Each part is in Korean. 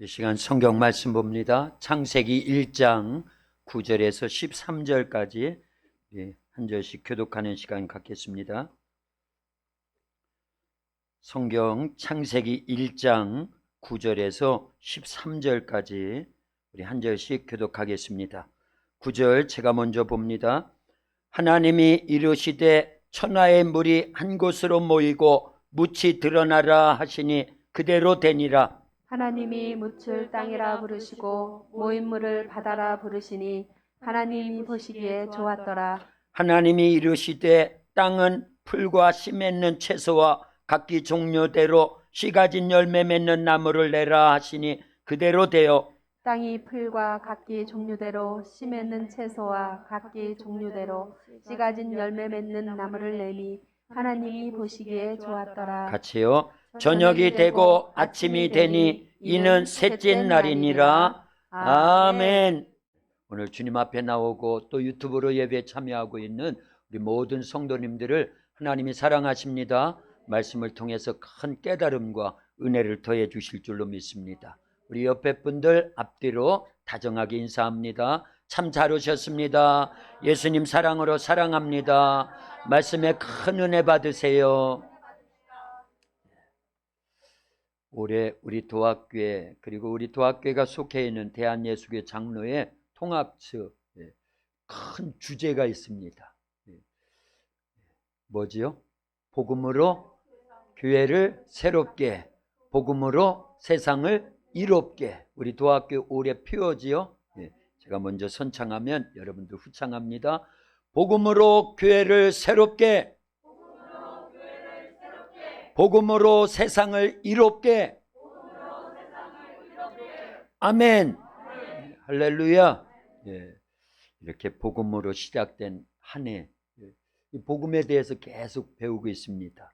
이 시간 성경 말씀 봅니다. 창세기 1장 9절에서 13절까지 한 절씩 교독하는 시간 갖겠습니다. 성경 창세기 1장 9절에서 13절까지 우리 한 절씩 교독하겠습니다. 9절 제가 먼저 봅니다. 하나님이 이르시되 천하의 물이 한 곳으로 모이고 묻이 드러나라 하시니 그대로 되니라. 하나님이 묻을 땅이라 부르시고 모인 물을 바다라 부르시니 하나님이 보시기에 좋았더라. 하나님이 이르시되 땅은 풀과 씨 맺는 채소와 각기 종류대로 씨 가진 열매 맺는 나무를 내라 하시니 그대로 되어 땅이 풀과 각기 종류대로 씨 맺는 채소와 각기 종류대로 씨 가진 열매 맺는 나무를 내니 하나님이 보시기에 좋았더라. 같이요. 저녁이 되고 아침이 되니 이는 셋째 날이니라. 아멘. 오늘 주님 앞에 나오고 또 유튜브로 예배에 참여하고 있는 우리 모든 성도님들을 하나님이 사랑하십니다. 말씀을 통해서 큰 깨달음과 은혜를 더해 주실 줄로 믿습니다. 우리 옆에 분들 앞뒤로 다정하게 인사합니다. 참 잘 오셨습니다. 예수님 사랑으로 사랑합니다. 말씀에 큰 은혜 받으세요. 올해 우리 도학교에 그리고 우리 도학교가 속해 있는 대한예수교 장로의 통합처 큰 주제가 있습니다. 뭐지요? 복음으로 교회를 새롭게, 복음으로 세상을 이롭게. 우리 도학교 올해 표어지요. 제가 먼저 선창하면 여러분들 후창합니다. 복음으로 교회를 새롭게, 복음으로 세상을 이롭게. 아멘. 할렐루야. 이렇게 복음으로 시작된 한 해, 이 복음에 대해서 계속 배우고 있습니다.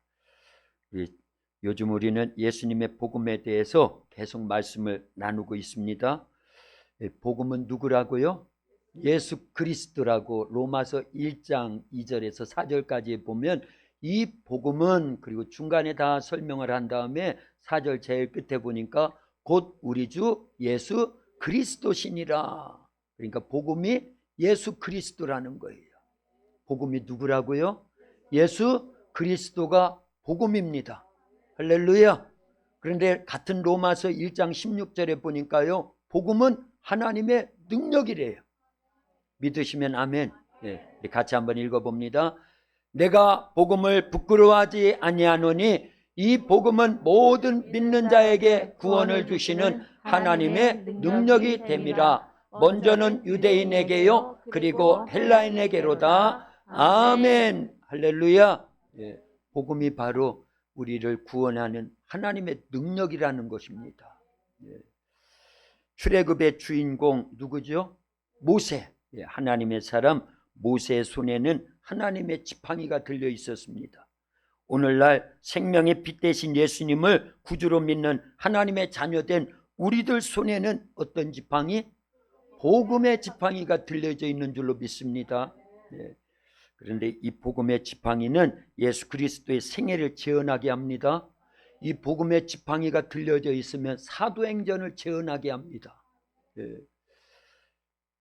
요즘 우리는 예수님의 복음에 대해서 계속 말씀을 나누고 있습니다. 복음은 누구라고요? 예수 그리스도라고 로마서 1장 2절에서 4절까지 보면 이 복음은, 그리고 중간에 다 설명을 한 다음에 4절 제일 끝에 보니까 곧 우리 주 예수 그리스도시니라. 그러니까 복음이 예수 그리스도라는 거예요. 복음이 누구라고요? 예수 그리스도가 복음입니다. 할렐루야. 그런데 같은 로마서 1장 16절에 보니까요, 복음은 하나님의 능력이래요. 믿으시면 아멘. 같이 한번 읽어봅니다. 내가 복음을 부끄러워하지 아니하노니 이 복음은 모든 믿는 자에게 구원을 주시는 하나님의 능력이 됨이라. 먼저는 유대인에게요 그리고 헬라인에게로다. 아멘. 할렐루야. 복음이 바로 우리를 구원하는 하나님의 능력이라는 것입니다. 출애굽의 주인공 누구죠? 모세. 하나님의 사람 모세의 손에는 하나님의 지팡이가 들려 있었습니다. 오늘날 생명의 빛 대신 예수님을 구주로 믿는 하나님의 자녀된 우리들 손에는 어떤 지팡이? 복음의 지팡이가 들려져 있는 줄로 믿습니다. 그런데 이 복음의 지팡이는 예수 그리스도의 생애를 재현하게 합니다. 이 복음의 지팡이가 들려져 있으면 사도행전을 재현하게 합니다.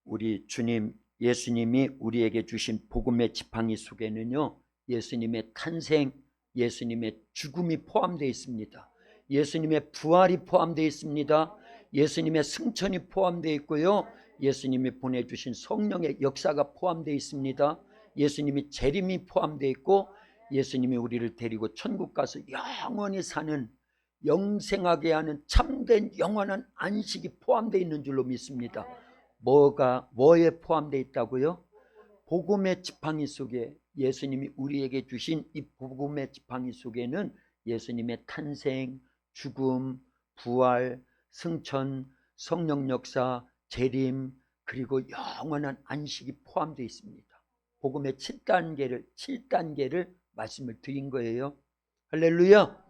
우리 주님 예수님이 우리에게 주신 복음의 지팡이 속에는요, 예수님의 탄생, 예수님의 죽음이 포함되어 있습니다. 예수님의 부활이 포함되어 있습니다. 예수님의 승천이 포함되어 있고요, 예수님이 보내주신 성령의 역사가 포함되어 있습니다. 예수님이 재림이 포함되어 있고, 예수님이 우리를 데리고 천국 가서 영원히 사는, 영생하게 하는 참된 영원한 안식이 포함되어 있는 줄로 믿습니다. 뭐에 포함되어 있다고요? 복음의 지팡이 속에, 예수님이 우리에게 주신 이 복음의 지팡이 속에는 예수님의 탄생, 죽음, 부활, 승천, 성령 역사, 재림, 그리고 영원한 안식이 포함되어 있습니다. 복음의 7단계를 말씀을 드린 거예요. 할렐루야.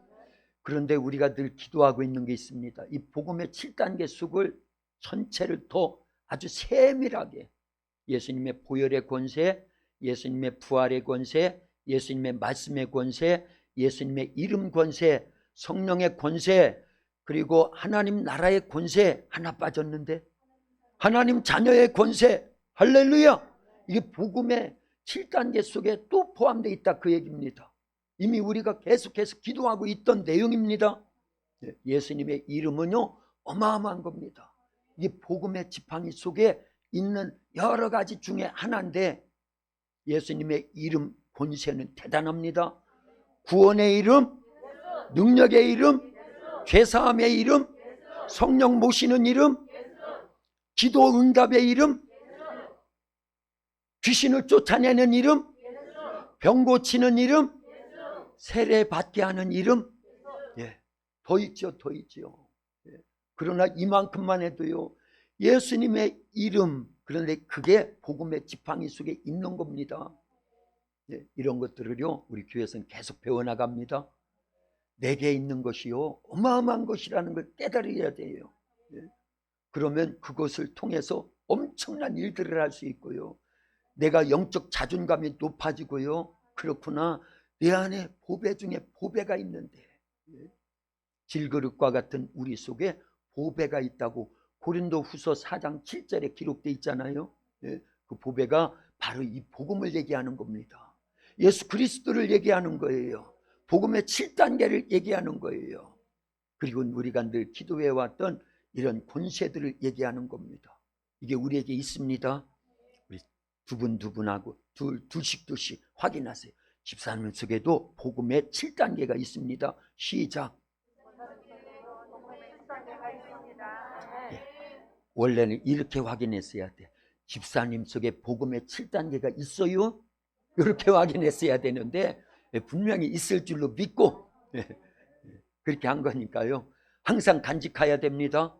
그런데 우리가 늘 기도하고 있는 게 있습니다. 이 복음의 7단계 속을 전체를 더 아주 세밀하게, 예수님의 보혈의 권세, 예수님의 부활의 권세, 예수님의 말씀의 권세, 예수님의 이름 권세, 성령의 권세, 그리고 하나님 나라의 권세 하나 빠졌는데, 하나님 자녀의 권세, 할렐루야! 이게 복음의 7단계 속에 또 포함되어 있다, 그 얘기입니다. 이미 우리가 계속해서 기도하고 있던 내용입니다. 예수님의 이름은요 어마어마한 겁니다. 이게 복음의 지팡이 속에 있는 여러 가지 중에 하나인데, 예수님의 이름 권세는 대단합니다. 구원의 이름, 능력의 이름, 죄사함의 이름, 성령 모시는 이름, 기도 응답의 이름, 귀신을 쫓아내는 이름, 병 고치는 이름, 세례 받게 하는 이름, 더 있죠, 더 있죠. 그러나 이만큼만 해도요, 예수님의 이름, 그런데 그게 복음의 지팡이 속에 있는 겁니다. 이런 것들을요 우리 교회에서는 계속 배워나갑니다. 내게 있는 것이요 어마어마한 것이라는 걸 깨달아야 돼요. 그러면 그것을 통해서 엄청난 일들을 할 수 있고요, 내가 영적 자존감이 높아지고요, 그렇구나, 내 안에 보배 중에 보배가 있는데, 질그릇과 같은 우리 속에 보배가 있다고 고린도후서 4장 7절에 기록되어 있잖아요. 그 보배가 바로 이 복음을 얘기하는 겁니다. 예수 그리스도를 얘기하는 거예요. 복음의 7단계를 얘기하는 거예요. 그리고 우리가 늘 기도해왔던 이런 권세들을 얘기하는 겁니다. 이게 우리에게 있습니다. 우리 두 분하고 둘씩 확인하세요. 집사님 속에도 복음의 7단계가 있습니다. 시작. 원래는 이렇게 확인했어야 돼. 집사님 속에 복음의 7단계가 있어요? 이렇게 확인했어야 되는데 분명히 있을 줄로 믿고 그렇게 한 거니까요. 항상 간직해야 됩니다.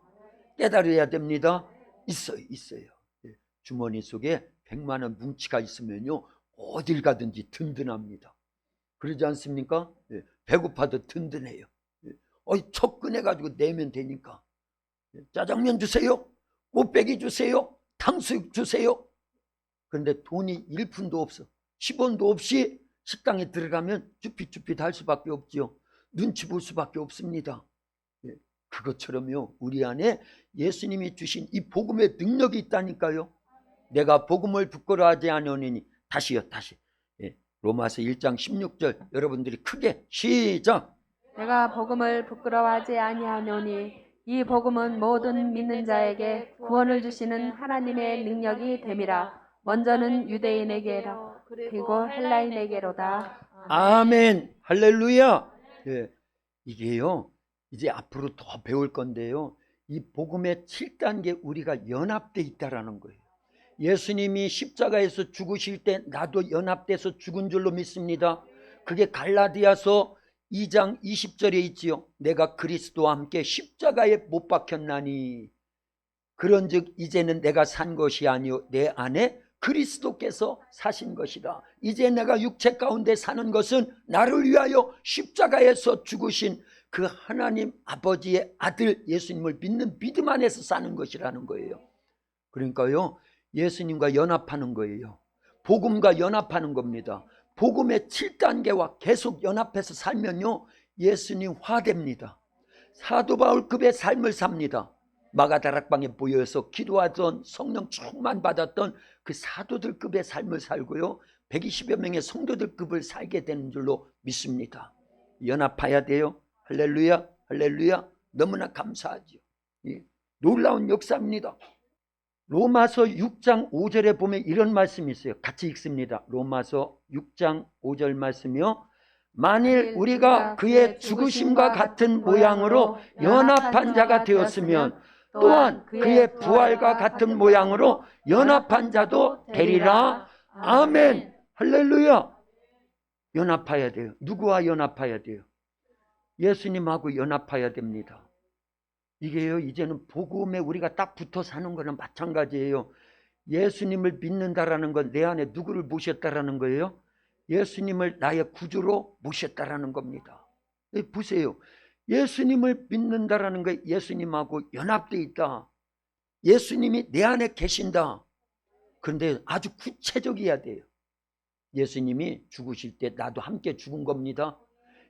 깨달아야 됩니다. 있어요. 주머니 속에 100만 원 뭉치가 있으면요 어딜 가든지 든든합니다. 그러지 않습니까? 배고파도 든든해요. 척 꺼내가지고 내면 되니까. 짜장면 주세요, 꽃배기 주세요, 탕수육 주세요. 그런데 돈이 1푼도 없어, 10원도 없이 식당에 들어가면 쭈삣쭈삣 할 수밖에 없죠. 눈치 볼 수밖에 없습니다. 그것처럼요 우리 안에 예수님이 주신 이 복음의 능력이 있다니까요. 내가 복음을 부끄러워하지 아니하노니, 다시 로마서 1장 16절 여러분들이 크게 시작. 내가 복음을 부끄러워하지 아니하노니 이 복음은 모든 믿는 자에게 구원을 주시는 하나님의 능력이 됨이라. 먼저는 유대인에게로 그리고 헬라인에게로다. 아멘. 할렐루야. 이게요 이제 앞으로 더 배울 건데요, 이 복음의 7단계 우리가 연합되어 있다라는 거예요. 예수님이 십자가에서 죽으실 때 나도 연합돼서 죽은 줄로 믿습니다. 그게 갈라디아서 2장 20절에 있지요. 내가 그리스도와 함께 십자가에 못 박혔나니 그런즉 이제는 내가 산 것이 아니요 내 안에 그리스도께서 사신 것이다. 이제 내가 육체 가운데 사는 것은 나를 위하여 십자가에서 죽으신 그 하나님 아버지의 아들 예수님을 믿는 믿음 안에서 사는 것이라는 거예요. 그러니까요 예수님과 연합하는 거예요. 복음과 연합하는 겁니다. 복음의 7단계와 계속 연합해서 살면요 예수님 화됩니다. 사도 바울급의 삶을 삽니다. 마가다락방에 모여서 기도하던 성령 충만 받았던 그 사도들급의 삶을 살고요 120여 명의 성도들급을 살게 되는 줄로 믿습니다. 연합해야 돼요. 할렐루야, 할렐루야. 너무나 감사하죠. 놀라운 역사입니다. 로마서 6장 5절에 보면 이런 말씀이 있어요. 같이 읽습니다. 로마서 6장 5절 말씀이요. 만일 우리가 그의 죽으심과 같은 모양으로 연합한 자가 되었으면 또한 그의 부활과 같은 모양으로 연합한 자도 되리라. 아멘. 할렐루야. 연합해야 돼요. 누구와 연합해야 돼요? 예수님하고 연합해야 됩니다. 이게요 이제는 복음에 우리가 딱 붙어 사는 거는 마찬가지예요. 예수님을 믿는다라는 건 내 안에 누구를 모셨다라는 거예요? 예수님을 나의 구주로 모셨다라는 겁니다. 보세요. 예수님을 믿는다라는 거 예수님하고 연합되어 있다. 예수님이 내 안에 계신다. 그런데 아주 구체적이어야 돼요. 예수님이 죽으실 때 나도 함께 죽은 겁니다.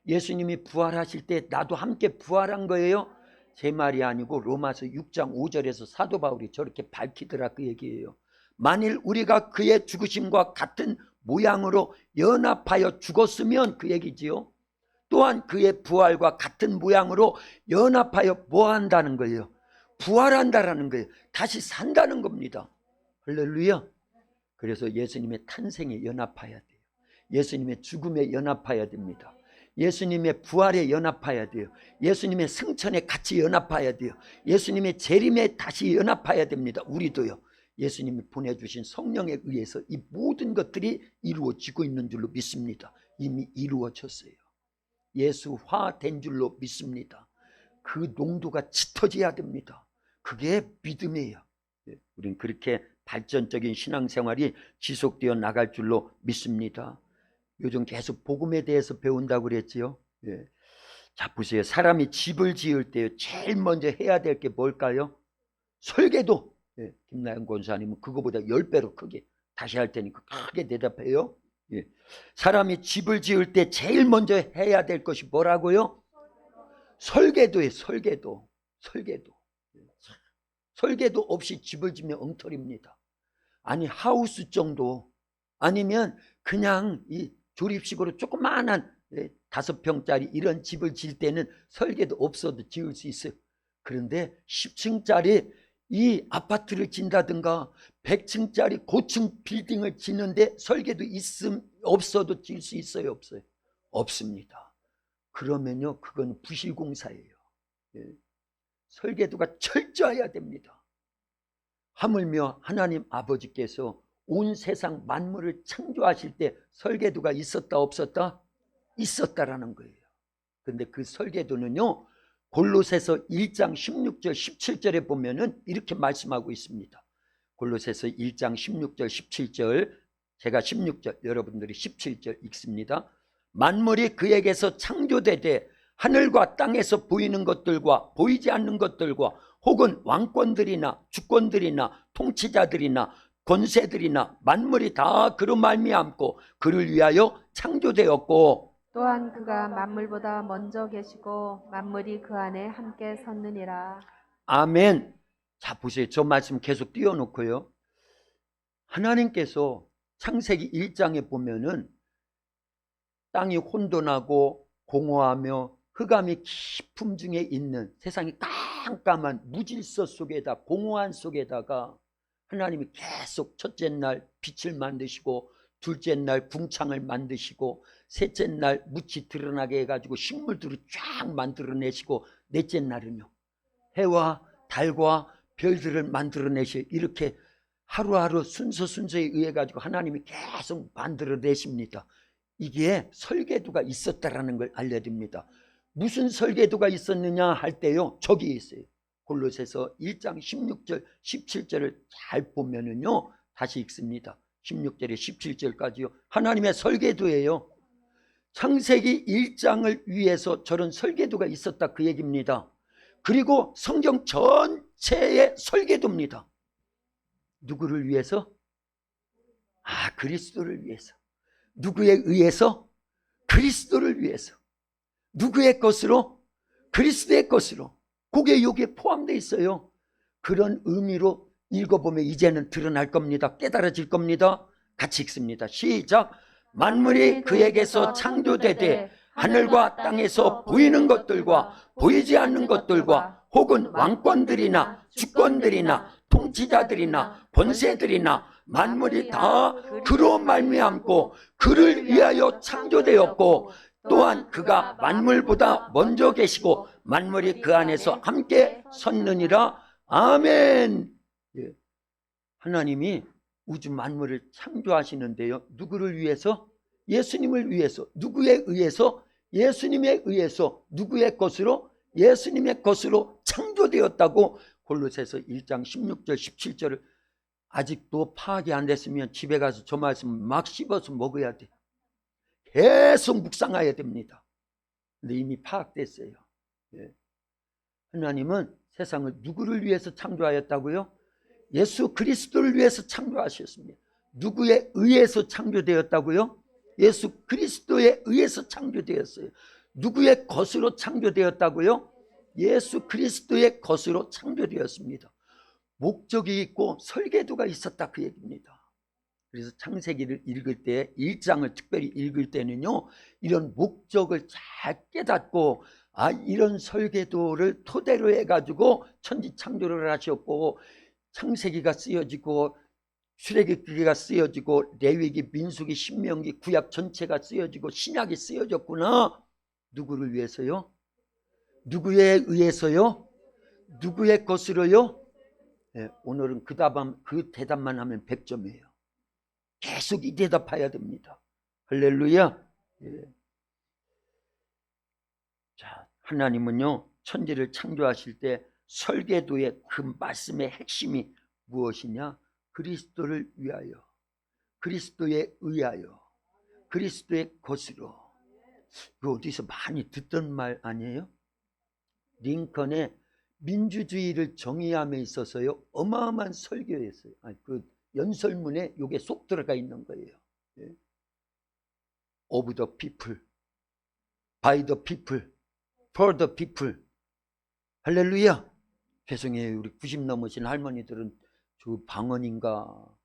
예수님이 부활하실 때 나도 함께 부활한 거예요. 제 말이 아니고 로마서 6장 5절에서 사도 바울이 저렇게 밝히더라 그 얘기예요. 만일 우리가 그의 죽으심과 같은 모양으로 연합하여 죽었으면 그 얘기지요. 또한 그의 부활과 같은 모양으로 연합하여 뭐 한다는 거예요? 부활한다라는 거예요. 다시 산다는 겁니다. 할렐루야. 그래서 예수님의 탄생에 연합해야 돼요. 예수님의 죽음에 연합해야 됩니다. 예수님의 부활에 연합해야 돼요. 예수님의 승천에 같이 연합해야 돼요. 예수님의 재림에 다시 연합해야 됩니다. 우리도요. 예수님이 보내주신 성령에 의해서 이 모든 것들이 이루어지고 있는 줄로 믿습니다. 이미 이루어졌어요. 예수화된 줄로 믿습니다. 그 농도가 짙어져야 됩니다. 그게 믿음이에요. 우린 그렇게 발전적인 신앙생활이 지속되어 나갈 줄로 믿습니다. 요즘 계속 복음에 대해서 배운다고 그랬지요. 자, 보세요. 사람이 집을 지을 때 제일 먼저 해야 될 게 뭘까요? 설계도. 김나영 권사님은 그거보다 10배로 크게 다시 할 테니까 크게 대답해요. 사람이 집을 지을 때 제일 먼저 해야 될 것이 뭐라고요? 설계도예요. 설계도. 설계도 없이 집을 지면 엉터리입니다. 아니 하우스 정도 아니면 그냥 이 조립식으로 조그마한 5평짜리 이런 집을 지을 때는 설계도 없어도 지을 수 있어요. 그런데 10층짜리 이 아파트를 짓는다든가 100층짜리 고층 빌딩을 짓는데 설계도 없어도 지을 수 있어요? 없어요? 없습니다. 그러면요 그건 부실공사예요. 설계도가 철저해야 됩니다. 하물며 하나님 아버지께서 온 세상 만물을 창조하실 때 설계도가 있었다 없었다? 있었다라는 거예요. 근데 그 설계도는요 골로새서 1장 16절 17절에 보면은 이렇게 말씀하고 있습니다. 골로새서 1장 16절 17절, 제가 16절 여러분들이 17절 읽습니다. 만물이 그에게서 창조되되 하늘과 땅에서 보이는 것들과 보이지 않는 것들과 혹은 왕권들이나 주권들이나 통치자들이나 권세들이나 만물이 다 그로 말미암고 그를 위하여 창조되었고 또한 그가 만물보다 먼저 계시고 만물이 그 안에 함께 섰느니라. 아멘. 자 보세요. 저 말씀 계속 띄워놓고요. 하나님께서 창세기 1장에 보면은 땅이 혼돈하고 공허하며 흑암이 깊음 중에 있는 세상이 깜깜한 무질서 속에다 공허한 속에다가 하나님이 계속 첫째 날 빛을 만드시고 둘째 날 궁창을 만드시고 셋째 날 묻이 드러나게 해가지고 식물들을 쫙 만들어내시고 넷째 날은요 해와 달과 별들을 만들어내시 이렇게 하루하루 순서에 의해 가지고 하나님이 계속 만들어내십니다. 이게 설계도가 있었다라는 걸 알려드립니다. 무슨 설계도가 있었느냐 할 때요 저기 있어요. 골로새서 1장 16절 17절을 잘 보면은요 다시 읽습니다. 16절에 17절까지요 하나님의 설계도예요. 창세기 1장을 위해서 저런 설계도가 있었다 그 얘기입니다. 그리고 성경 전체의 설계도입니다. 누구를 위해서? 그리스도를 위해서. 누구에 의해서? 그리스도를 위해서. 누구의 것으로? 그리스도의 것으로. 그게 여기에 포함되어 있어요. 그런 의미로 읽어보면 이제는 드러날 겁니다. 깨달아질 겁니다. 같이 읽습니다. 시작. 만물이 그에게서 창조되되 하늘과 땅에서 보이는 것들과 보이지 않는 것들과 혹은 왕권들이나 주권들이나 통치자들이나 권세들이나 만물이 다 그로 말미암고 그를 위하여 창조되었고 또한 그가 만물보다 먼저 계시고 만물이 그 안에서 함께 섰느니라. 아멘. 하나님이 우주 만물을 창조하시는데요. 누구를 위해서? 예수님을 위해서. 누구에 의해서? 예수님에 의해서. 누구의 것으로? 예수님의 것으로 창조되었다고 골로새서 1장 16절 17절을 아직도 파악이 안 됐으면 집에 가서 저 말씀 막 씹어서 먹어야 돼. 계속 묵상해야 됩니다. 근데 이미 파악됐어요. 하나님은 세상을 누구를 위해서 창조하였다고요? 예수 그리스도를 위해서 창조하셨습니다. 누구에 의해서 창조되었다고요? 예수 그리스도에 의해서 창조되었어요. 누구의 것으로 창조되었다고요? 예수 그리스도의 것으로 창조되었습니다. 목적이 있고 설계도가 있었다 그 얘기입니다. 그래서 창세기를 읽을 때 1장을 특별히 읽을 때는요, 이런 목적을 잘 깨닫고 이런 설계도를 토대로 해가지고 천지 창조를 하셨고 창세기가 쓰여지고 출애굽기가 쓰여지고 레위기, 민수기, 신명기, 구약 전체가 쓰여지고 신약이 쓰여졌구나. 누구를 위해서요? 누구에 의해서요? 누구의 것으로요? 네, 오늘은 그 대답만 하면 100점이에요. 계속 이 대답해야 됩니다. 할렐루야. 예. 자, 하나님은요, 천지를 창조하실 때 설계도의 그 말씀의 핵심이 무엇이냐? 그리스도를 위하여, 그리스도에 의하여, 그리스도의 것으로. 이거 어디서 많이 듣던 말 아니에요? 링컨의 민주주의를 정의함에 있어서요, 어마어마한 설교였어요. 그 연설문에 이게 쏙 들어가 있는 거예요. 예. Of the people, by the people, for the people. 할렐루야. 죄송해요. 우리 90 넘으신 할머니들은 저 방언인가.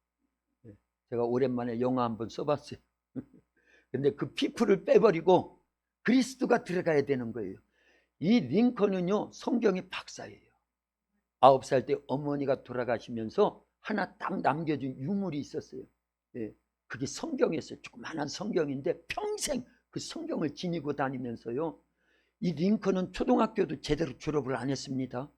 제가 오랜만에 영어 한번 써봤어요. 근데 그 people을 빼버리고 그리스도가 들어가야 되는 거예요. 이 링컨은요, 성경의 박사예요. 9살 때 어머니가 돌아가시면서 하나 딱 남겨준 유물이 있었어요. 예, 그게 성경이었어요. 조그만한 성경인데 평생 그 성경을 지니고 다니면서요, 이 링컨은 초등학교도 제대로 졸업을 안 했습니다.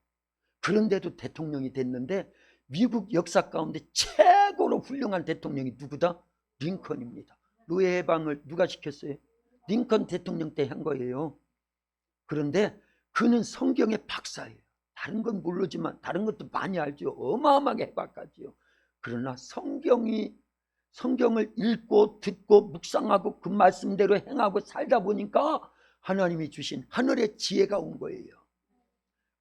그런데도 대통령이 됐는데 미국 역사 가운데 최고로 훌륭한 대통령이 누구다? 링컨입니다. 노예 해방을 누가 시켰어요? 링컨 대통령 때 한 거예요. 그런데 그는 성경의 박사예요. 다른 건 모르지만 다른 것도 많이 알죠. 어마어마하게 해박하지요. 그러나 성경을 읽고 듣고 묵상하고 그 말씀대로 행하고 살다 보니까 하나님이 주신 하늘의 지혜가 온 거예요.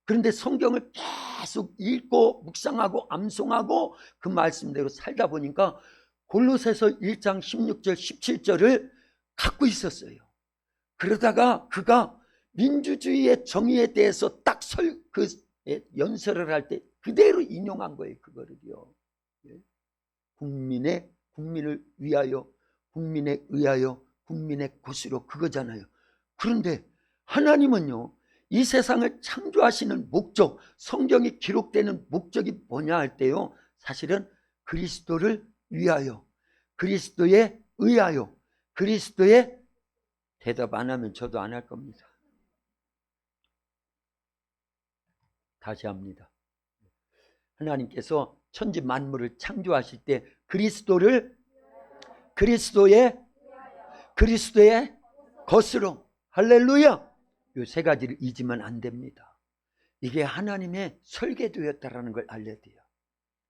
그런데 성경을 계속 읽고 묵상하고 암송하고 그 말씀대로 살다 보니까 골로새서 1장 16절 17절을 갖고 있었어요. 그러다가 그가 민주주의의 정의에 대해서 딱 연설을 할 때 그대로 인용한 거예요. 그거를요. 국민을 위하여, 국민에 의하여, 국민의 것으로, 그거잖아요. 그런데 하나님은요, 이 세상을 창조하시는 목적, 성경이 기록되는 목적이 뭐냐 할 때요, 사실은 그리스도를 위하여, 그리스도에 의하여, 그리스도에. 대답 안 하면 저도 안 할 겁니다. 다시 합니다. 하나님께서 천지 만물을 창조하실 때 그리스도의 것으로. 할렐루야. 이 세 가지를 잊으면 안 됩니다. 이게 하나님의 설계도였다라는 걸 알려야 돼요.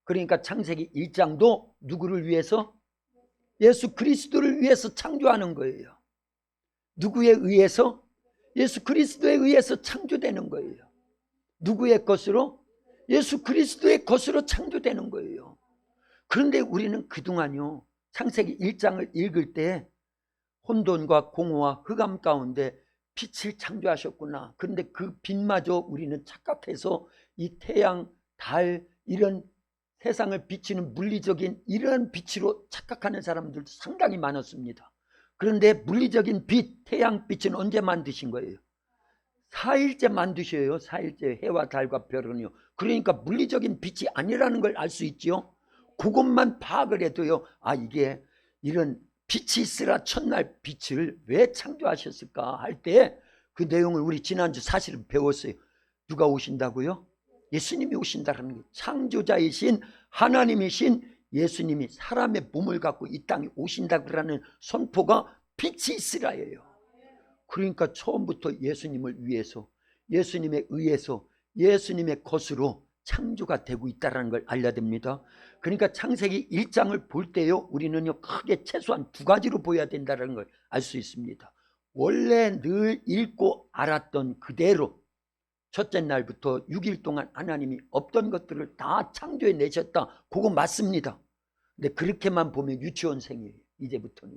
그러니까 창세기 1장도 누구를 위해서? 예수 그리스도를 위해서 창조하는 거예요. 누구에 의해서? 예수 그리스도에 의해서 창조되는 거예요. 누구의 것으로? 예수 그리스도의 것으로 창조되는 거예요. 그런데 우리는 그동안요, 창세기 1장을 읽을 때 혼돈과 공허와 흑암 가운데 빛을 창조하셨구나. 그런데 그 빛마저 우리는 착각해서 이 태양, 달, 이런 세상을 비치는 물리적인 이런 빛으로 착각하는 사람들도 상당히 많았습니다. 그런데 물리적인 빛, 태양빛은 언제 만드신 거예요? 4일째 만드셔요. 4일째 해와 달과 별은요. 그러니까 물리적인 빛이 아니라는 걸 알 수 있지요. 그것만 파악을 해도요, 이게 이런 빛이 있으라 첫날 빛을 왜 창조하셨을까 할 때 그 내용을 우리 지난주 사실은 배웠어요. 누가 오신다고요? 예수님이 오신다는 거예요. 창조자이신 하나님이신 예수님이 사람의 몸을 갖고 이 땅에 오신다고 하는 선포가 빛이 있으라예요. 그러니까 처음부터 예수님을 위해서, 예수님에 의해서, 예수님의 것으로 창조가 되고 있다는 걸 알려야 됩니다. 그러니까 창세기 1장을 볼 때요, 우리는요 크게 최소한 두 가지로 보여야 된다는 걸 알 수 있습니다. 원래 늘 읽고 알았던 그대로 첫째 날부터 6일 동안 하나님이 없던 것들을 다 창조해 내셨다. 그거 맞습니다. 근데 그렇게만 보면 유치원생이에요. 이제부터는.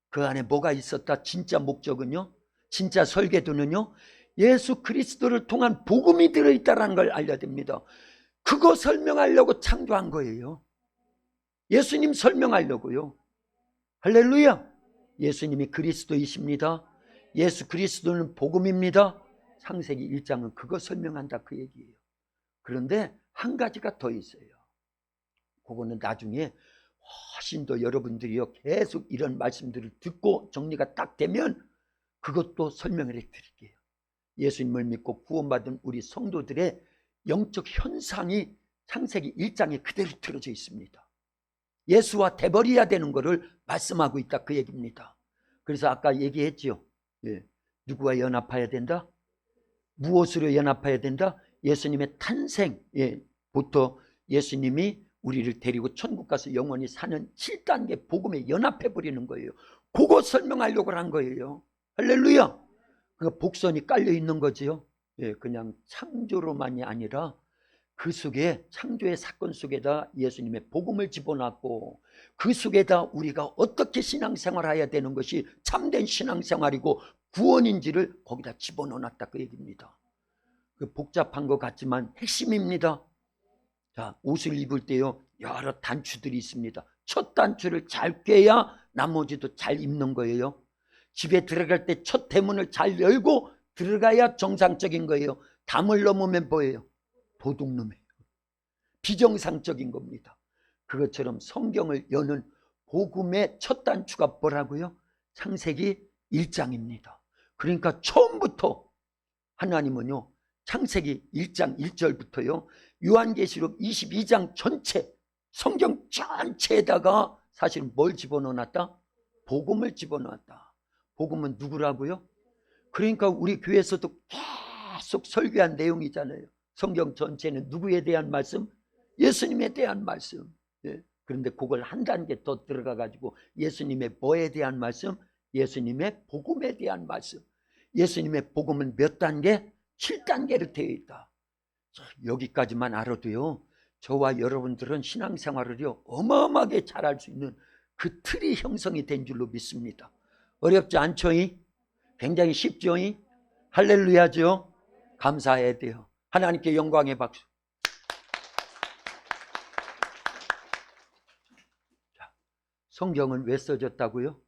그 안에 뭐가 있었다? 진짜 목적은요? 진짜 설계도는요? 예수 그리스도를 통한 복음이 들어있다는 걸 알려야 됩니다. 그거 설명하려고 창조한 거예요. 예수님 설명하려고요. 할렐루야. 예수님이 그리스도이십니다. 예수 그리스도는 복음입니다. 창세기 1장은 그거 설명한다 그 얘기예요. 그런데 한 가지가 더 있어요. 그거는 나중에 훨씬 더 여러분들이요 계속 이런 말씀들을 듣고 정리가 딱 되면 그것도 설명을 해드릴게요. 예수님을 믿고 구원받은 우리 성도들의 영적 현상이 창세기 1장에 그대로 들어져 있습니다. 예수와 돼버려야 되는 것을 말씀하고 있다 그 얘기입니다. 그래서 아까 얘기했죠. 누구와 연합해야 된다? 무엇으로 연합해야 된다? 예수님의 탄생부터 예수님이 우리를 데리고 천국 가서 영원히 사는 7단계 복음에 연합해버리는 거예요. 그거 설명하려고 한 거예요. 할렐루야. 그 복선이 깔려 있는 거지요. 그냥 창조로만이 아니라 그 속에 창조의 사건 속에다 예수님의 복음을 집어넣고 그 속에다 우리가 어떻게 신앙생활을 해야 되는 것이 참된 신앙생활이고 구원인지를 거기다 집어넣었다 그 얘기입니다. 그 복잡한 것 같지만 핵심입니다. 자, 옷을 입을 때요 여러 단추들이 있습니다. 첫 단추를 잘 꿰야 나머지도 잘 입는 거예요. 집에 들어갈 때 첫 대문을 잘 열고 들어가야 정상적인 거예요. 담을 넘으면 뭐예요? 도둑놈이에요. 비정상적인 겁니다. 그것처럼 성경을 여는 복음의 첫 단추가 뭐라고요? 창세기 1장입니다. 그러니까 처음부터 하나님은요 창세기 1장 1절부터요 요한계시록 22장 전체 성경 전체에다가 사실 뭘 집어넣었다? 복음을 집어넣었다. 복음은 누구라고요? 그러니까 우리 교회에서도 계속 설교한 내용이잖아요. 성경 전체는 누구에 대한 말씀? 예수님에 대한 말씀. 그런데 그걸 한 단계 더 들어가 가지고 예수님의 뭐에 대한 말씀? 예수님의 복음에 대한 말씀. 예수님의 복음은 몇 단계? 7단계로 되어 있다. 여기까지만 알아도요 저와 여러분들은 신앙생활을요 어마어마하게 잘할 수 있는 그 틀이 형성이 된 줄로 믿습니다. 어렵지 않죠? 굉장히 쉽죠? 할렐루야죠? 감사해야 돼요. 하나님께 영광의 박수. 자, 성경은 왜 써졌다고요?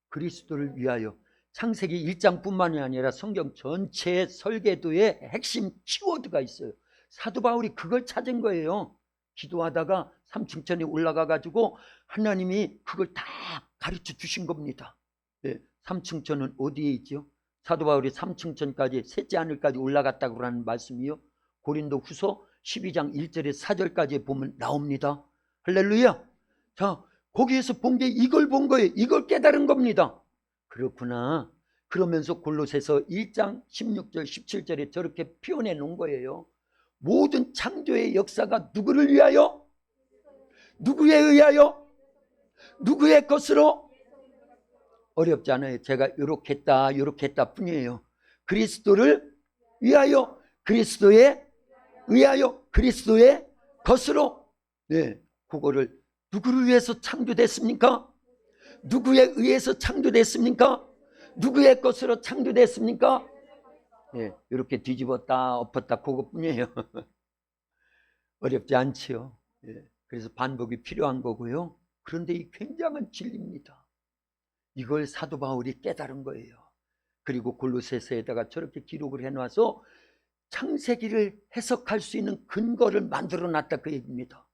그리스도를 위하여. 창세기 1장뿐만이 아니라 성경 전체의 설계도에 핵심 키워드가 있어요. 사도 바울이 그걸 찾은 거예요. 기도하다가 삼층천에 올라가 가지고 하나님이 그걸 다 가르쳐 주신 겁니다. 삼층천은 어디에 있죠? 사도 바울이 삼층천까지 셋째 하늘까지 올라갔다고 하는 말씀이요 고린도 후서 12장 1절에 4절까지 보면 나옵니다. 할렐루야. 자, 거기에서 본 게 이걸 본 거예요. 이걸 깨달은 겁니다. 그렇구나. 그러면서 골로새서 1장 16절 17절에 저렇게 표현해 놓은 거예요. 모든 창조의 역사가 누구를 위하여? 누구에 의하여? 누구의 것으로? 어렵지 않아요. 제가 요렇게 했다 뿐이에요. 그리스도를 위하여, 그리스도에 의하여, 그리스도의 것으로. 그거를 누구를 위해서 창조됐습니까? 누구에 의해서 창조됐습니까? 누구의 것으로 창조됐습니까? 이렇게 뒤집었다 엎었다 그것뿐이에요. 어렵지 않지요. 그래서 반복이 필요한 거고요. 그런데 이 굉장한 진리입니다. 이걸 사도 바울이 깨달은 거예요. 그리고 골로새서에다가 저렇게 기록을 해놔서 창세기를 해석할 수 있는 근거를 만들어 놨다 그 얘기입니다.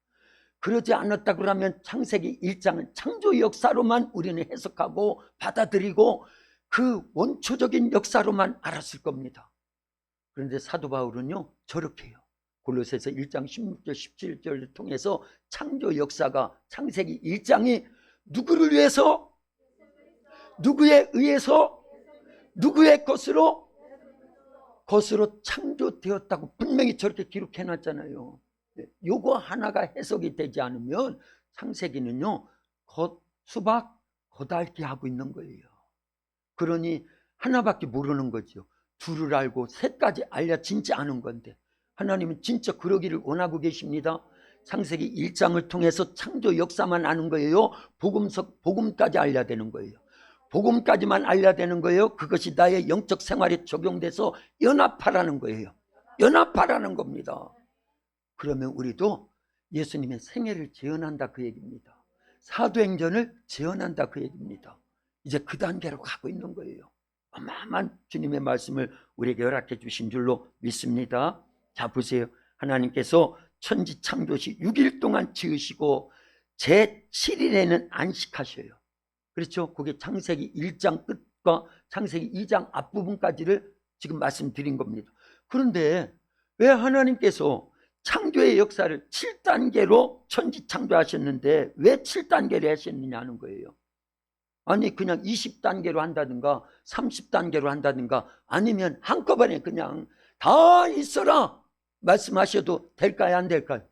그러지 않았다 그러면 창세기 1장은 창조 역사로만 우리는 해석하고 받아들이고 그 원초적인 역사로만 알았을 겁니다. 그런데 사도 바울은요 저렇게 해요. 골로새서 1장 16절 17절을 통해서 창조 역사가 창세기 1장이 누구를 위해서? 누구에 의해서? 누구의 것으로? 것으로 창조되었다고 분명히 저렇게 기록해 놨잖아요. 요거 하나가 해석이 되지 않으면 창세기는요 수박 겉핥기 하고 있는 거예요. 그러니 하나밖에 모르는 거죠. 둘을 알고 셋까지 알려 진짜 아는 건데 하나님은 진짜 그러기를 원하고 계십니다. 창세기 1장을 통해서 창조 역사만 아는 거예요? 복음까지 알려야 되는 거예요. 복음까지만 알려야 되는 거예요? 그것이 나의 영적 생활에 적용돼서 연합하라는 거예요. 연합하라는 겁니다. 그러면 우리도 예수님의 생애를 재현한다 그 얘기입니다. 사도행전을 재현한다 그 얘기입니다. 이제 그 단계로 가고 있는 거예요. 어마어마한 주님의 말씀을 우리에게 허락해 주신 줄로 믿습니다. 자, 보세요. 하나님께서 천지 창조시 6일 동안 지으시고 제7일에는 안식하셔요. 그렇죠? 그게 창세기 1장 끝과 창세기 2장 앞부분까지를 지금 말씀드린 겁니다. 그런데 왜 하나님께서 창조의 역사를 7단계로 천지 창조하셨는데 왜 7단계로 하셨느냐는 거예요. 아니 그냥 20단계로 한다든가 30단계로 한다든가 아니면 한꺼번에 그냥 다 있어라 말씀하셔도 될까요? 안 될까요?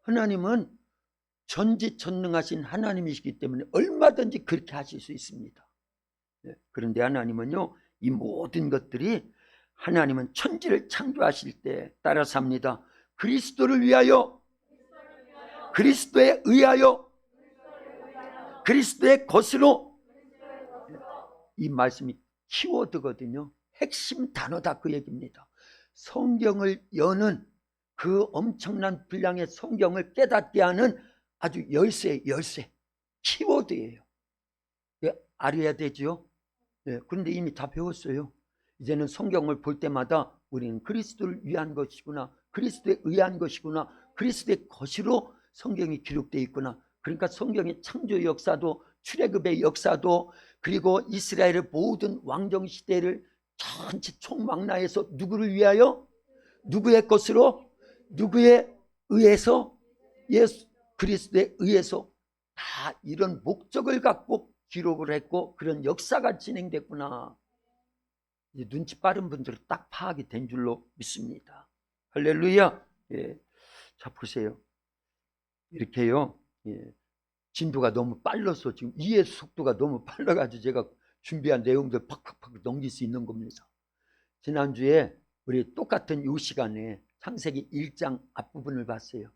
하나님은 전지전능하신 하나님이시기 때문에 얼마든지 그렇게 하실 수 있습니다. 그런데 하나님은요, 이 모든 것들이 하나님은 천지를 창조하실 때 따라서 합니다. 그리스도를 위하여, 그리스도에 의하여, 그리스도의 것으로. 이 말씀이 키워드거든요. 핵심 단어다 그 얘기입니다. 성경을 여는 그 엄청난 분량의 성경을 깨닫게 하는 아주 열쇠 키워드예요. 알아야 되죠. 그런데 이미 다 배웠어요. 이제는 성경을 볼 때마다 우리는 그리스도를 위한 것이구나, 그리스도에 의한 것이구나, 그리스도의 것으로 성경이 기록되어 있구나. 그러니까 성경의 창조 역사도 출애굽의 역사도 그리고 이스라엘의 모든 왕정 시대를 전체 총망라해서 누구를 위하여, 누구의 것으로, 누구에 의해서, 예수 그리스도에 의해서 다 이런 목적을 갖고 기록을 했고 그런 역사가 진행됐구나. 이제 눈치 빠른 분들은 딱 파악이 된 줄로 믿습니다. 할렐루야. 자, 보세요. 이렇게요. 진도가 너무 빨라서 지금 이해 속도가 너무 빨라가지고 제가 준비한 내용들 팍팍팍 넘길 수 있는 겁니다. 지난주에 우리 똑같은 이 시간에 창세기 1장 앞부분을 봤어요.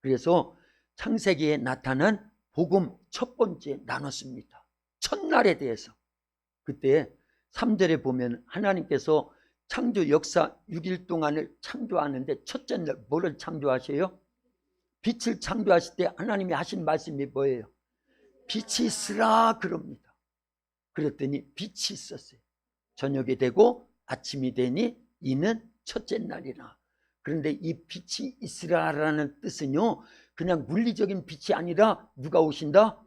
그래서 창세기에 나타난 복음 첫 번째 나눴습니다. 첫날에 대해서. 그때 3절에 보면 하나님께서 창조 역사 6일 동안을 창조하는데 첫째 날 뭐를 창조하셔요? 빛을 창조하실 때 하나님이 하신 말씀이 뭐예요? 빛이 있으라 그럽니다. 그랬더니 빛이 있었어요. 저녁이 되고 아침이 되니 이는 첫째 날이라. 그런데 이 빛이 있으라라는 뜻은요, 그냥 물리적인 빛이 아니라 누가 오신다?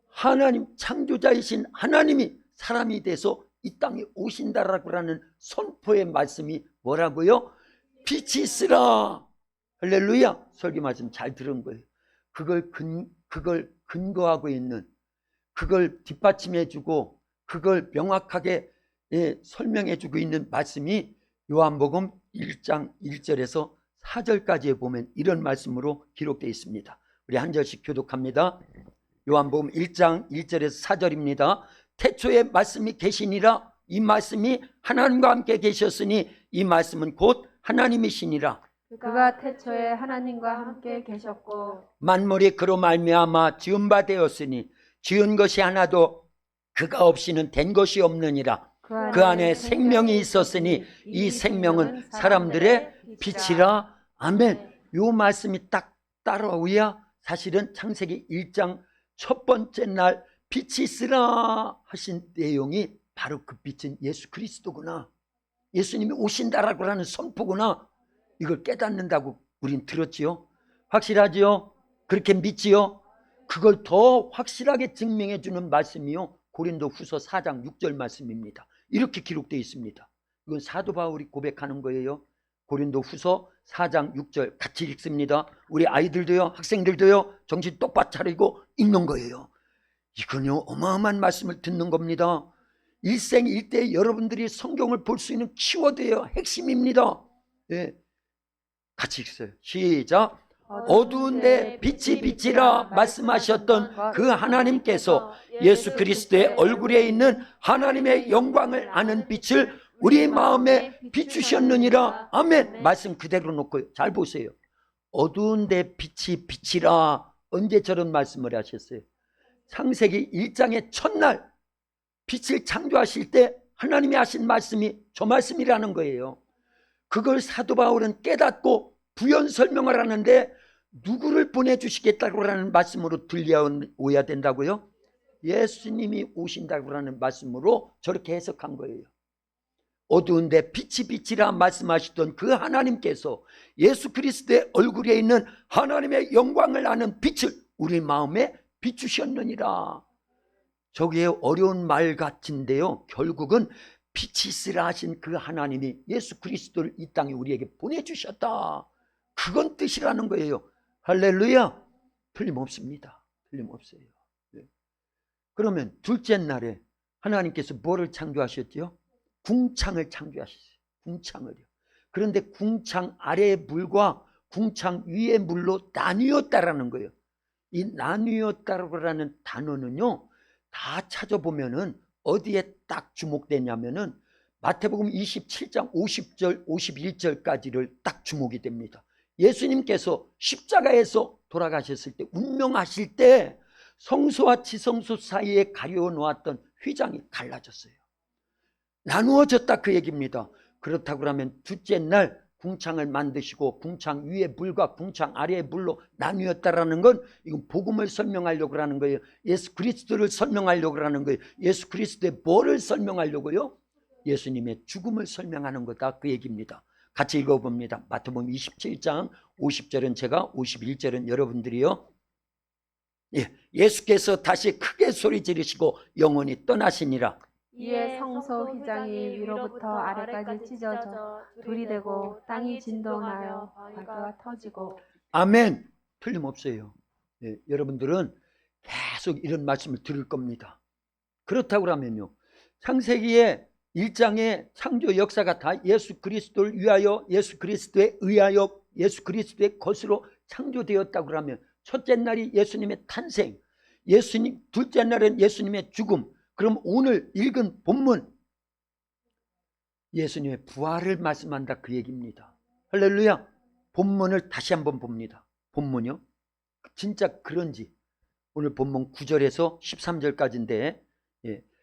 하나님, 창조자이신 하나님이 사람이 돼서 이 땅에 오신다라고 하는 선포의 말씀이 뭐라고요? 빛이 있으라. 할렐루야. 설교 말씀 잘 들은 거예요. 그걸 근거하고 있는, 그걸 뒷받침해주고 그걸 명확하게 설명해주고 있는 말씀이 요한복음 1장 1절에서 4절까지에 보면 이런 말씀으로 기록되어 있습니다. 우리 한 절씩 교독합니다. 요한복음 1장 1절에서 4절입니다. 태초에 말씀이 계시니라. 이 말씀이 하나님과 함께 계셨으니 이 말씀은 곧 하나님이시니라. 그가 태초에 하나님과 함께 계셨고 만물이 그로 말미암아 지은 바 되었으니 지은 것이 하나도 그가 없이는 된 것이 없느니라. 그 안에 생명이 있었으니 이 생명은 사람들의 빛이라. 아멘. 요 말씀이 딱 따라오야 사실은 창세기 1장 첫 번째 날 빛이 있으라 하신 내용이 바로 그 빛은 예수 그리스도구나, 예수님이 오신다라고 하는 선포구나. 이걸 깨닫는다고 우린 들었지요. 확실하지요? 그렇게 믿지요? 그걸 더 확실하게 증명해 주는 말씀이요, 고린도후서 4장 6절 말씀입니다. 이렇게 기록되어 있습니다. 이건 사도 바울이 고백하는 거예요. 고린도후서 4장 6절 같이 읽습니다. 우리 아이들도요, 학생들도요, 정신 똑바로 차리고 읽는 거예요. 이건요, 어마어마한 말씀을 듣는 겁니다. 일생일대 여러분들이 성경을 볼 수 있는 키워드예요. 핵심입니다. 같이 읽어요. 시작. 어두운데 빛이 빛이라 말씀하셨던 그 하나님께서 예수 그리스도의 얼굴에 있는 하나님의 영광을 아는 빛을 우리 마음에 비추셨느니라. 아멘. 말씀 그대로 놓고 잘 보세요. 어두운데 빛이 빛이라. 언제 저런 말씀을 하셨어요? 창세기 1장의 첫날 빛을 창조하실 때 하나님이 하신 말씀이 저 말씀이라는 거예요. 그걸 사도 바울은 깨닫고 부연 설명을 하는데 누구를 보내주시겠다고 하는 말씀으로 들려오야 된다고요? 예수님이 오신다고 하는 말씀으로 저렇게 해석한 거예요. 어두운데 빛이 빛이라 말씀하시던 그 하나님께서 예수 그리스도의 얼굴에 있는 하나님의 영광을 아는 빛을 우리 마음에 비추셨느니라. 저게 어려운 말 같은데요, 결국은 빛이 있으라 하신 그 하나님이 예수 그리스도를 이 땅에 우리에게 보내주셨다, 그건 뜻이라는 거예요. 할렐루야. 틀림없습니다. 틀림없어요. 네. 그러면 둘째 날에 하나님께서 뭐를 창조하셨죠? 궁창을 창조하셨어요. 궁창을요. 그런데 궁창 아래의 물과 궁창 위의 물로 나뉘었다라는 거예요. 이 나뉘었다라는 단어는요, 다 찾아보면은 어디에 딱 주목되냐면은 마태복음 27장 50절 51절까지를 딱 주목이 됩니다. 예수님께서 십자가에서 돌아가셨을 때, 운명하실 때 성소와 지성소 사이에 가려 놓았던 휘장이 갈라졌어요. 나누어졌다, 그 얘기입니다. 그렇다고 하면 둘째 날 궁창을 만드시고 궁창 위에 물과 궁창 아래의 물로 나뉘었다라는 건 이건 복음을 설명하려고 하는 거예요. 예수 그리스도를 설명하려고 하는 거예요. 예수 그리스도의 뭐를 설명하려고요? 예수님의 죽음을 설명하는 거다, 그 얘기입니다. 같이 읽어봅니다. 마태복음 27장 50절은 제가, 51절은 여러분들이요. 예수께서 다시 크게 소리 지르시고 영원히 떠나시니라. 이에 성소 휘장이 위로부터 아래까지 찢어져 둘이 되고 땅이 진동하여 바다가 터지고. 아멘. 틀림없어요. 여러분들은 계속 이런 말씀을 들을 겁니다. 그렇다고 하면요, 창세기의 1장의 창조 역사가 다 예수 그리스도를 위하여, 예수 그리스도에 의하여, 예수 그리스도의 것으로 창조되었다고 하면 첫째 날이 예수님의 탄생, 예수님, 둘째 날은 예수님의 죽음. 그럼 오늘 읽은 본문 예수님의 부활을 말씀한다, 그 얘기입니다. 할렐루야. 본문을 다시 한번 봅니다. 본문이요, 진짜 그런지 오늘 본문 9절에서 13절까지인데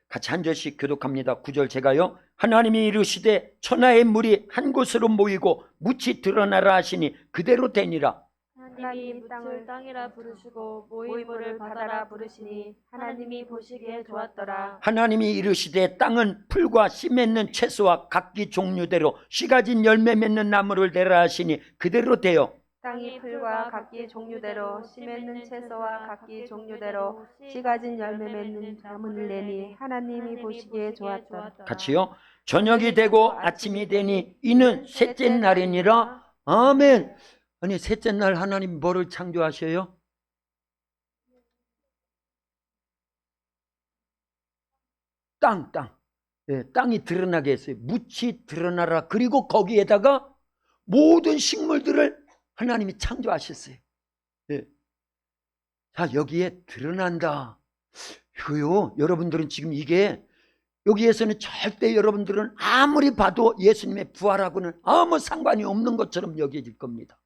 같이 한 절씩 교독합니다. 9절 제가요. 하나님이 이르시되 천하의 물이 한 곳으로 모이고 묻이 드러나라 하시니 그대로 되니라. 하나님이 땅을 땅이라 부르시고 모인 물을 바다라 부르시니 하나님이 보시기에 좋았더라. 하나님이 이르시되 땅은 풀과 씨 맺는 채소와 각기 종류대로 씨 가진 열매 맺는 나무를 내라 하시니 그대로 되어 땅이 풀과 각기 종류대로 씨 맺는 채소와 각기 종류대로 씨 가진 열매 맺는 나무를 내니 하나님이 보시기에 좋았더라. 같이요. 저녁이 되고 아침이 되니 이는 셋째 날이니라. 아멘. 아니, 셋째 날 하나님 뭐를 창조하셔요? 땅. 땅이 드러나게 했어요. 묻이 드러나라. 그리고 거기에다가 모든 식물들을 하나님이 창조하셨어요. 자, 여기에 드러난다. 이거요, 여러분들은 지금 이게 여기에서는 절대 여러분들은 아무리 봐도 예수님의 부활하고는 아무 상관이 없는 것처럼 여겨질 겁니다.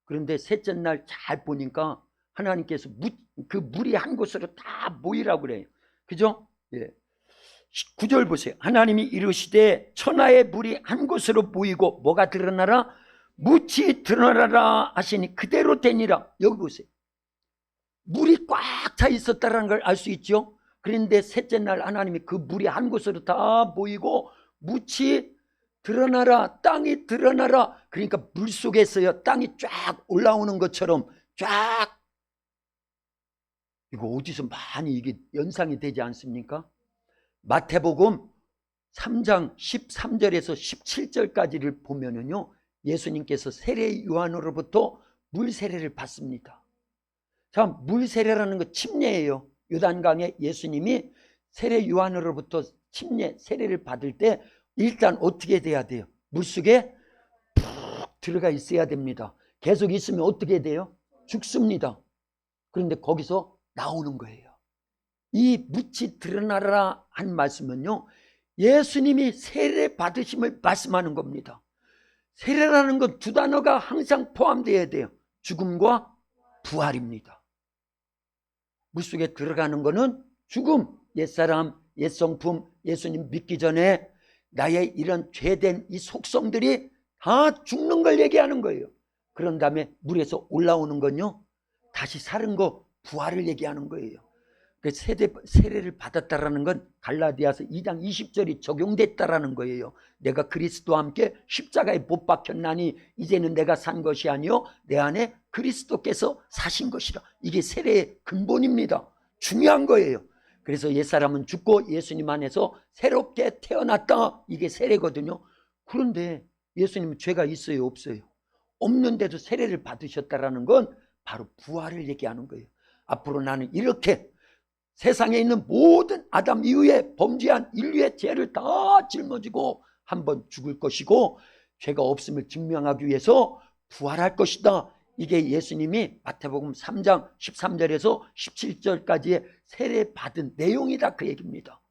그런데 셋째 날 잘 보니까 하나님께서 그 물이 한 곳으로 다 모이라고 그래요. 그죠? 9절 보세요. 하나님이 이르시되 천하의 물이 한 곳으로 모이고 뭐가 드러나라? 묻이 드러나라 하시니 그대로 되니라. 여기 보세요. 물이 꽉 차 있었다는 걸 알 수 있죠. 그런데 셋째 날 하나님이 그 물이 한 곳으로 다 모이고 묻이 드러나라, 땅이 드러나라. 그러니까 물속에서요 땅이 쫙 올라오는 것처럼 쫙. 이거 어디서 많이 이게 연상이 되지 않습니까? 마태복음 3장 13절에서 17절까지를 보면은요, 예수님께서 세례 요한으로부터 물 세례를 받습니다. 자, 물 세례라는 거 침례예요. 요단강에 예수님이 세례 요한으로부터 침례 세례를 받을 때 일단 어떻게 돼야 돼요? 물속에 푹 들어가 있어야 됩니다. 계속 있으면 어떻게 돼요? 죽습니다. 그런데 거기서 나오는 거예요. 이 묻이 드러나라 한 말씀은요, 예수님이 세례 받으심을 말씀하는 겁니다. 세례라는 건 두 단어가 항상 포함되어야 돼요. 죽음과 부활입니다. 물속에 들어가는 거는 죽음, 옛사람, 옛성품 예수님 믿기 전에 나의 이런 죄된 이 속성들이 다 죽는 걸 얘기하는 거예요. 그런 다음에 물에서 올라오는 건요, 다시 사는 거, 부활을 얘기하는 거예요. 그 세례를 받았다라는 건 갈라디아서 2장 20절이 적용됐다라는 거예요. 내가 그리스도와 함께 십자가에 못 박혔나니 이제는 내가 산 것이 아니요 내 안에 그리스도께서 사신 것이라. 이게 세례의 근본입니다. 중요한 거예요. 그래서 옛사람은 죽고 예수님 안에서 새롭게 태어났다. 이게 세례거든요. 그런데 예수님은 죄가 있어요, 없어요? 없는데도 세례를 받으셨다라는 건 바로 부활을 얘기하는 거예요. 앞으로 나는 이렇게 세상에 있는 모든 아담 이후에 범죄한 인류의 죄를 다 짊어지고 한번 죽을 것이고 죄가 없음을 증명하기 위해서 부활할 것이다. 이게 예수님이 마태복음 3장 13절에서 17절까지의 세례 받은 내용이다, 그 얘기입니다.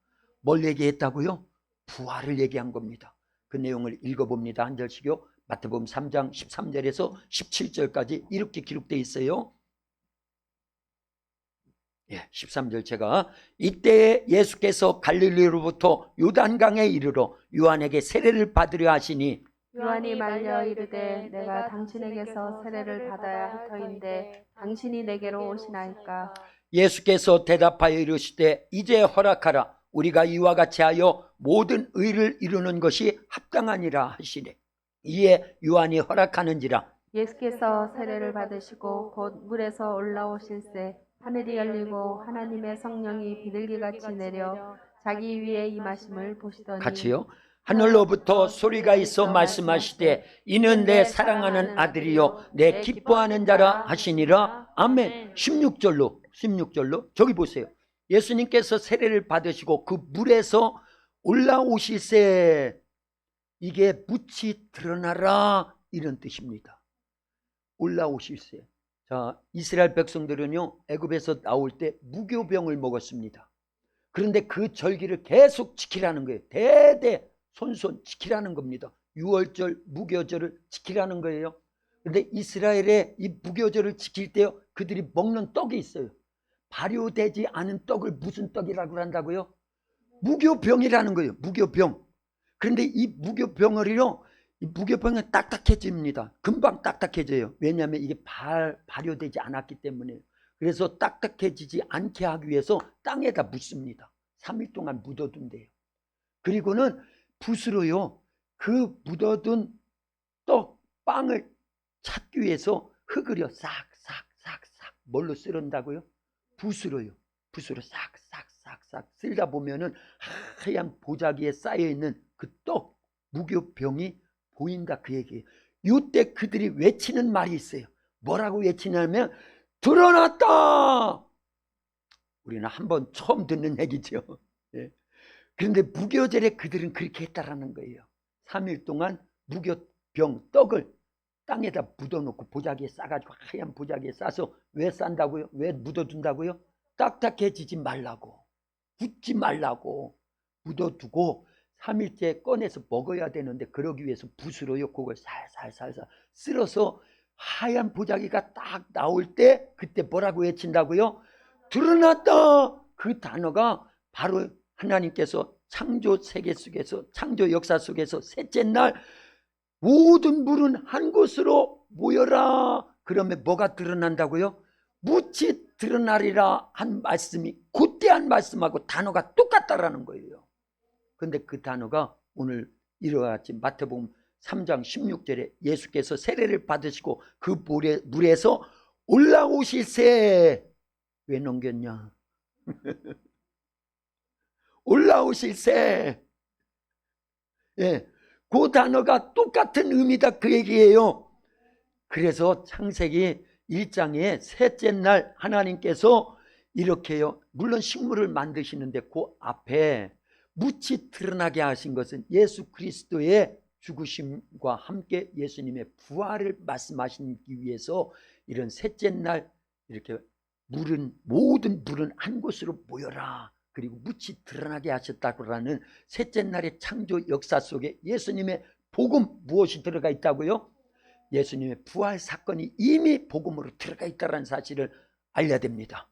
뭘 얘기했다고요? 부활을 얘기한 겁니다. 그 내용을 읽어봅니다. 한 절씩요. 마태복음 3장 13절에서 17절까지 이렇게 기록되어 있어요. 13절 제가 이때에 예수께서 갈릴리로부터 요단강에 이르러 요한에게 세례를 받으려 하시니 요한이 말려 이르되 내가 당신에게서 세례를 받아야 할 터인데 당신이 내게로 오시나이까. 예수께서 대답하여 이르시되 이제 허락하라. 우리가 이와 같이 하여 모든 의를 이루는 것이 합당하니라 하시니 이에 요한이 허락하는지라. 예수께서 세례를 받으시고 곧 물에서 올라오실새 하늘이 열리고 하나님의 성령이 비둘기같이 내려 자기 위에 임하심을 보시더니 같이요. 하늘로부터 소리가 있어 말씀하시되 이는 내 사랑하는 아들이요 내 기뻐하는 자라 하시니라. 아멘. 16절로 저기 보세요. 예수님께서 세례를 받으시고 그 물에서 올라오실새, 이게 묻이 드러나라 이런 뜻입니다. 올라오실새. 자, 이스라엘 백성들은요 애굽에서 나올 때 무교병을 먹었습니다. 그런데 그 절기를 계속 지키라는 거예요. 대대손손 지키라는 겁니다. 6월절 무교절을 지키라는 거예요. 그런데 이스라엘의 이 무교절을 지킬 때요 그들이 먹는 떡이 있어요. 발효되지 않은 떡을 무슨 떡이라고 한다고요? 무교병이라는 거예요. 무교병. 그런데 이 무교병을요, 이 무교병은 딱딱해집니다. 금방 딱딱해져요. 왜냐하면 이게 발효되지 않았기 때문에. 그래서 딱딱해지지 않게 하기 위해서 땅에다 묻습니다. 3일 동안 묻어둔대요. 그리고는 붓으로요 그 묻어둔 떡, 빵을 찾기 위해서 흙을요 싹싹싹싹 뭘로 쓸은다고요? 붓으로요. 붓으로 싹싹싹싹 쓸다 보면은 하얀 보자기에 쌓여있는 그 떡, 무교병이 보인다, 그 얘기예요. 이때 그들이 외치는 말이 있어요. 뭐라고 외치냐면 드러났다. 우리는 한번 처음 듣는 얘기죠. 예. 그런데 무교절에 그들은 그렇게 했다라는 거예요. 3일 동안 무교병 떡을 땅에다 묻어놓고 보자기에 싸가지고 하얀 보자기에 싸서 왜 싼다고요? 왜 묻어둔다고요? 딱딱해지지 말라고, 굳지 말라고 묻어두고 3일째 꺼내서 먹어야 되는데 그러기 위해서 붓으로요 그걸 살살살살 쓸어서 하얀 보자기가 딱 나올 때 그때 뭐라고 외친다고요? 드러났다. 그 단어가 바로 하나님께서 창조 세계 속에서, 창조 역사 속에서 셋째 날 모든 물은 한 곳으로 모여라. 그러면 뭐가 드러난다고요? 묻이 드러나리라 한 말씀이 그때 한 말씀하고 단어가 똑같다라는 거예요. 근데 그 단어가 오늘 이와 같이 마태복음 3장 16절에 예수께서 세례를 받으시고 그 물에서 올라오실새, 왜 넘겼냐? 올라오실새. 예, 그 단어가 똑같은 의미다, 그 얘기예요. 그래서 창세기 1장에 셋째 날 하나님께서 이렇게요, 물론 식물을 만드시는데 그 앞에 묻이 드러나게 하신 것은 예수 그리스도의 죽으심과 함께 예수님의 부활을 말씀하시기 위해서 이런 셋째 날 이렇게 모든 물은 한 곳으로 모여라. 그리고 묻이 드러나게 하셨다고라는 셋째 날의 창조 역사 속에 예수님의 복음 무엇이 들어가 있다고요? 예수님의 부활 사건이 이미 복음으로 들어가 있다는 사실을 알려야 됩니다.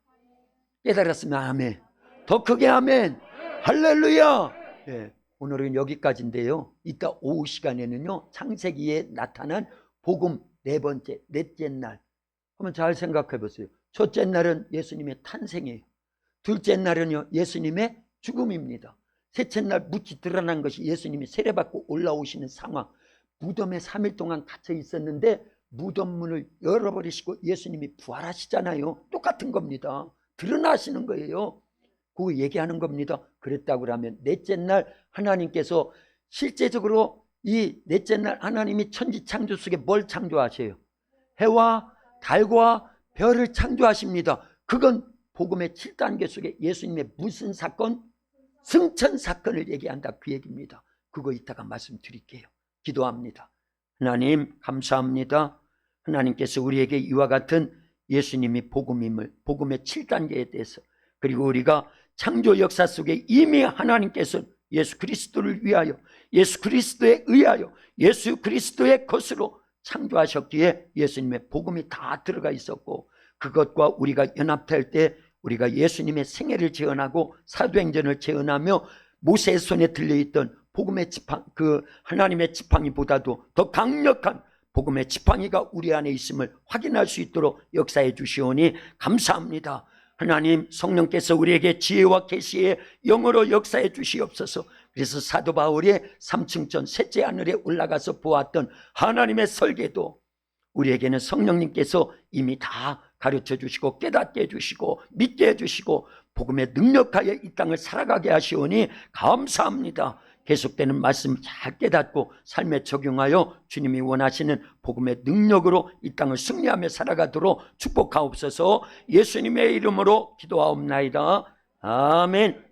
깨달았으면 아멘. 더 크게 아멘. 할렐루야. 예, 오늘은 여기까지인데요. 이따 오후 시간에는요, 창세기에 나타난 복음 네 번째, 넷째 날. 한번 잘 생각해 보세요. 첫째 날은 예수님의 탄생이에요. 둘째 날은요, 예수님의 죽음입니다. 셋째 날 묻히 드러난 것이 예수님이 세례받고 올라오시는 상황. 무덤에 3일 동안 갇혀 있었는데 무덤 문을 열어버리시고 예수님이 부활하시잖아요. 똑같은 겁니다. 드러나시는 거예요. 그거 얘기하는 겁니다. 그랬다고 하면 넷째 날 하나님께서 실제적으로 이 넷째 날 하나님이 천지 창조 속에 뭘 창조하세요? 해와 달과 별을 창조하십니다. 그건 복음의 7단계 속에 예수님의 무슨 사건? 승천 사건을 얘기한다, 그 얘기입니다. 그거 이따가 말씀드릴게요. 기도합니다. 하나님 감사합니다. 하나님께서 우리에게 이와 같은 예수님이 복음임을, 복음의 7단계에 대해서, 그리고 우리가 창조 역사 속에 이미 하나님께서 예수 그리스도를 위하여, 예수 그리스도에 의하여, 예수 그리스도의 것으로 창조하셨기에 예수님의 복음이 다 들어가 있었고, 그것과 우리가 연합될 때 우리가 예수님의 생애를 재현하고 사도행전을 재현하며 모세의 손에 들려있던 복음의 지팡이, 그 하나님의 지팡이보다도 더 강력한 복음의 지팡이가 우리 안에 있음을 확인할 수 있도록 역사해 주시오니 감사합니다. 하나님, 성령께서 우리에게 지혜와 계시의 영으로 역사해 주시옵소서. 그래서 사도 바울이 3층전 셋째 하늘에 올라가서 보았던 하나님의 설계도 우리에게는 성령님께서 이미 다 가르쳐 주시고 깨닫게 해주시고 믿게 해주시고 복음에 능력하여 이 땅을 살아가게 하시오니 감사합니다. 계속되는 말씀 잘 깨닫고 삶에 적용하여 주님이 원하시는 복음의 능력으로 이 땅을 승리하며 살아가도록 축복하옵소서. 예수님의 이름으로 기도하옵나이다. 아멘.